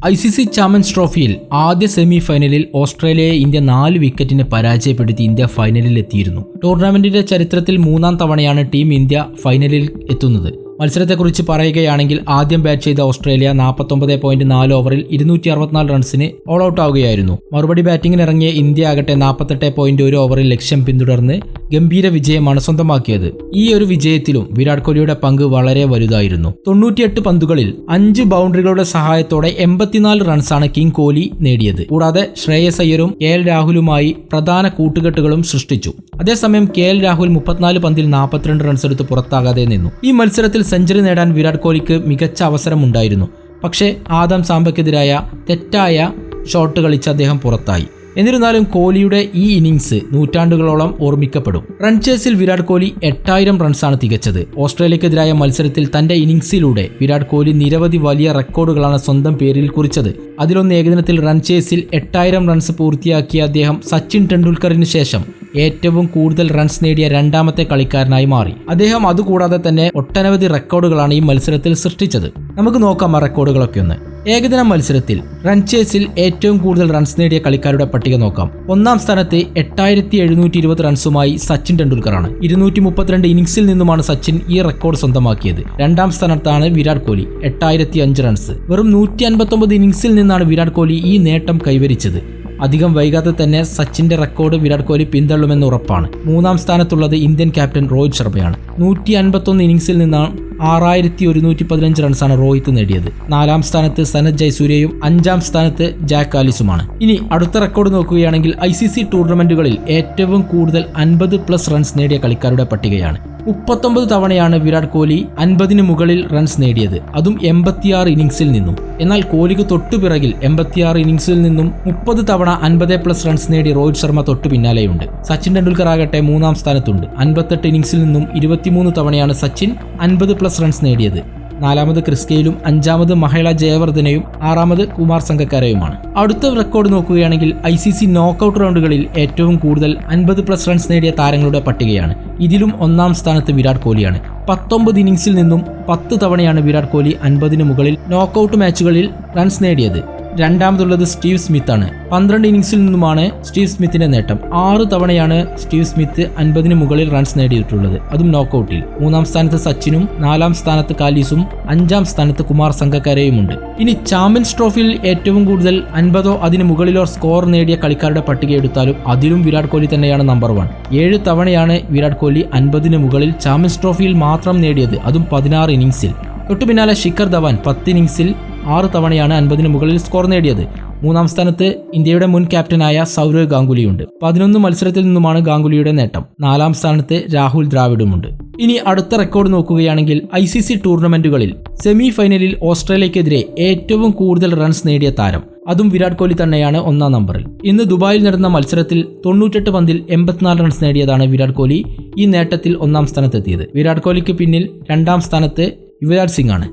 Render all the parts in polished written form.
ICC champions ട്രോഫിയിൽ ആദ്യ semi ഫൈനലിൽ ഓസ്ട്രേലിയയെ ഇന്ത്യ 4 വിക്കറ്റിന് പരാജയപ്പെടുത്തി ഇന്ത്യ ഫൈനലിൽ എത്തിയിരുന്നു. ടൂർണമെന്റിന്റെ ചരിത്രത്തിൽ 3-ാം തവണയാണ് ടീം ഇന്ത്യ ഫൈനലിൽ എത്തുന്നത്. മത്സരത്തെക്കുറിച്ച് പറയുകയാണെങ്കിൽ ആദ്യം ബാറ്റ് ചെയ്ത ഓസ്ട്രേലിയ 49.4 ഓവറിൽ 264 റൺസിന് ഓൾ ഔട്ട് ആവുകയായിരുന്നു. മറുപടി ബാറ്റിംഗിനിറങ്ങിയ ഇന്ത്യ ആകട്ടെ 48.1 ഓവറിൽ ലക്ഷ്യം പിന്തുടർന്ന് ഗംഭീര വിജയമാണ് സ്വന്തമാക്കിയത്. ഈ ഒരു വിജയത്തിലും വിരാട് കോഹ്ലിയുടെ പങ്ക് വളരെ വലുതായിരുന്നു. 98 പന്തുകളിൽ 5 ബൗണ്ടറികളുടെ സഹായത്തോടെ 84 റൺസാണ് കിങ് കോഹ്ലി നേടിയത്. കൂടാതെ ശ്രേയസ് അയ്യരും KL രാഹുലുമായി പ്രധാന കൂട്ടുകെട്ടുകളും സൃഷ്ടിച്ചു. അതേസമയം KL രാഹുൽ 34 പന്തിൽ 42 റൺസ് എടുത്ത് പുറത്താകാതെ നിന്നു. ഈ മത്സരത്തിൽ സെഞ്ചുറി നേടാൻ വിരാട് കോഹ്ലിക്ക് മികച്ച അവസരമുണ്ടായിരുന്നു. പക്ഷേ ആദം സാംബയ്ക്കെതിരായ തെറ്റായ ഷോട്ട് കളിച്ച് അദ്ദേഹം പുറത്തായി. എന്നിരുന്നാലും കോഹ്ലിയുടെ ഈ ഇന്നിംഗ്സ് നൂറ്റാണ്ടുകളോളം ഓർമ്മിക്കപ്പെടും. റൺ ചേസിൽ വിരാട് കോഹ്ലി 8000 റൺസാണ് തികച്ചത്. ഓസ്ട്രേലിയക്കെതിരായ മത്സരത്തിൽ തന്റെ ഇന്നിംഗ്സിലൂടെ വിരാട് കോഹ്ലി നിരവധി വലിയ റെക്കോർഡുകളാണ് സ്വന്തം പേരിൽ കുറിച്ചത്. അതിലൊന്ന് ഏകദിനത്തിൽ റൺ ചേസിൽ 8000 റൺസ് പൂർത്തിയാക്കിയ അദ്ദേഹം സച്ചിൻ ടെണ്ടുൽക്കറിന് ശേഷം ഏറ്റവും കൂടുതൽ റൺസ് നേടിയ രണ്ടാമത്തെ കളിക്കാരനായി മാറി. അദ്ദേഹം അതുകൂടാതെ തന്നെ ഒട്ടനവധി റെക്കോർഡുകളാണ് ഈ മത്സരത്തിൽ സൃഷ്ടിച്ചത്. നമുക്ക് നോക്കാം ആ റെക്കോർഡുകളൊക്കെ ഒന്ന്. ഏകദിന മത്സരത്തിൽ റൺ ചേസിൽ ഏറ്റവും കൂടുതൽ റൺസ് നേടിയ കളിക്കാരുടെ പട്ടിക നോക്കാം. 1-ാം സ്ഥാനത്ത് 8720 റൺസുമായി സച്ചിൻ ടെണ്ടുൽക്കറാണ്. 232 ഇന്നിംഗ്സിൽ നിന്നുമാണ് സച്ചിൻ ഈ റെക്കോർഡ് സ്വന്തമാക്കിയത്. 2-ാം സ്ഥാനത്താണ് വിരാട് കോഹ്ലി 8005 റൺസ്. വെറും 159 ഇന്നിംഗ്സിൽ നിന്നാണ് വിരാട് കോഹ്ലി ഈ നേട്ടം കൈവരിച്ചത്. അധികം വൈകാതെ തന്നെ സച്ചിന്റെ റെക്കോർഡ് വിരാട് കോഹ്ലി പിന്തള്ളുമെന്ന് ഉറപ്പാണ്. 3-ാം സ്ഥാനത്തുള്ളത് ഇന്ത്യൻ ക്യാപ്റ്റൻ രോഹിത് ശർമ്മയാണ്. 151 ഇന്നിംഗ്സിൽ നിന്നാണ് 6115 റൺസാണ് രോഹിത് നേടിയത്. 4-ാം സ്ഥാനത്ത് സനത് ജയസൂര്യയും 5-ാം സ്ഥാനത്ത് ജാക്ക് ആലിസുമാണ്. ഇനി അടുത്ത റെക്കോർഡ് നോക്കുകയാണെങ്കിൽ ICC ടൂർണമെന്റുകളിൽ ഏറ്റവും കൂടുതൽ 50+ റൺസ് നേടിയ കളിക്കാരുടെ പട്ടികയാണ്. 39 തവണയാണ് വിരാട് കോഹ്ലി 50-ന് മുകളിൽ റൺസ് നേടിയത്, അതും 86 ഇന്നിംഗ്സിൽ നിന്നും. എന്നാൽ കോഹ്ലിക്ക് തൊട്ടുപിറകിൽ 86 ഇന്നിംഗ്സിൽ നിന്നും 30 തവണ 50+ റൺസ് നേടി രോഹിത് ശർമ്മ തൊട്ടു പിന്നാലെയുണ്ട്. സച്ചിൻ ടെണ്ടുൽക്കർ ആകട്ടെ 3-ാം സ്ഥാനത്തുണ്ട്. 58 ഇന്നിംഗ്സിൽ നിന്നും 23 തവണയാണ് സച്ചിൻ 50+ റൺസ് നേടിയത്. 4-മത് ക്രിസ് ഗെയിലും 5-മത് മഹേള ജയവർദ്ധനയും 6-മത് കുമാർ സംഗക്കാരയുമാണ്. അടുത്ത റെക്കോർഡ് നോക്കുകയാണെങ്കിൽ ICC നോക്കൌട്ട് റൗണ്ടുകളിൽ ഏറ്റവും കൂടുതൽ 50+ റൺസ് നേടിയ താരങ്ങളുടെ പട്ടികയാണ്. ഇതിലും 1-ാം സ്ഥാനത്ത് വിരാട് കോഹ്ലിയാണ്. 19 ഇന്നിംഗ്സിൽ നിന്നും 10 തവണയാണ് വിരാട് കോഹ്ലി 50-ന് മുകളിൽ നോക്കൌട്ട് മാച്ചുകളിൽ റൺസ് നേടിയത്. 2-മതുള്ളത് സ്റ്റീവ് സ്മിത്ത് ആണ്. 12 ഇന്നിംഗ്സിൽ നിന്നുമാണ് സ്റ്റീവ് സ്മിത്തിന്റെ നേട്ടം. 6 തവണയാണ് സ്റ്റീവ് സ്മിത്ത് 50-ന് മുകളിൽ റൺസ് നേടിയിട്ടുള്ളത്, അതും നോക്കൌട്ടിൽ. 3-ാം സ്ഥാനത്ത് സച്ചിനും 4-ാം സ്ഥാനത്ത് കാലിസും 5-ാം സ്ഥാനത്ത് കുമാർ സംഗക്കാരയുമുണ്ട്. ഇനി ചാമ്പ്യൻസ് ട്രോഫിയിൽ ഏറ്റവും കൂടുതൽ 50-ഓ അതിന് മുകളിലോ സ്കോർ നേടിയ കളിക്കാരുടെ പട്ടിക എടുത്താലും അതിലും വിരാട് കോഹ്ലി തന്നെയാണ് നമ്പർ 1. 7 തവണയാണ് വിരാട് കോഹ്ലി 50-ന് മുകളിൽ ചാമ്പ്യൻസ് ട്രോഫിയിൽ മാത്രം നേടിയത്, അതും 16 ഇന്നിംഗ്സിൽ. തൊട്ടു പിന്നാലെ ശിഖർ ധവാൻ 10 ഇന്നിംഗ്സിൽ 6 തവണയാണ് 50-ന് മുകളിൽ സ്കോർ നേടിയത്. 3-ാം സ്ഥാനത്ത് ഇന്ത്യയുടെ മുൻ ക്യാപ്റ്റനായ സൗരവ് ഗാംഗുലിയുണ്ട്. 11 മത്സരത്തിൽ നിന്നുമാണ് ഗാംഗുലിയുടെ നേട്ടം. 4-ാം സ്ഥാനത്ത് രാഹുൽ ദ്രാവിഡുമുണ്ട്. ഇനി അടുത്ത റെക്കോർഡ് നോക്കുകയാണെങ്കിൽ ICC ടൂർണമെന്റുകളിൽ സെമി ഫൈനലിൽ ഓസ്ട്രേലിയക്കെതിരെ ഏറ്റവും കൂടുതൽ റൺസ് നേടിയ താരം, അതും വിരാട് കോഹ്ലി തന്നെയാണ് 1-ാം നമ്പറിൽ. ഇന്ന് ദുബായിൽ നടന്ന മത്സരത്തിൽ 98 പന്തിൽ 84 റൺസ് നേടിയതാണ് വിരാട് കോഹ്ലി ഈ നേട്ടത്തിൽ 1-ാം സ്ഥാനത്തെത്തിയത്. വിരാട് കോഹ്ലിക്ക് പിന്നിൽ 2-ാം സ്ഥാനത്ത് യുവരാജ് സിംഗ് ആണ്.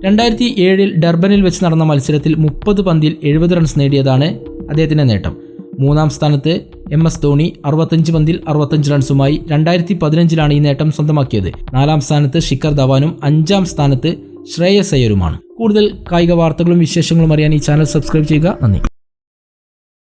2007 ഡർബനിൽ വെച്ച് നടന്ന മത്സരത്തിൽ 30 പന്തിൽ 70 റൺസ് നേടിയതാണ് അദ്ദേഹത്തിന്റെ നേട്ടം. 3-ാം സ്ഥാനത്ത് MS ധോണി 65 പന്തിൽ 65 റൺസുമായി 2015-ലാണ് ഈ നേട്ടം സ്വന്തമാക്കിയത്. 4-ാം സ്ഥാനത്ത് ശിഖർ ധവാനും 5-ാം സ്ഥാനത്ത് ശ്രേയസ് അയ്യരുമാണ്. കൂടുതൽ കായിക വാർത്തകളും വിശേഷങ്ങളും അറിയാൻ ഈ ചാനൽ സബ്സ്ക്രൈബ് ചെയ്യുക. നന്ദി.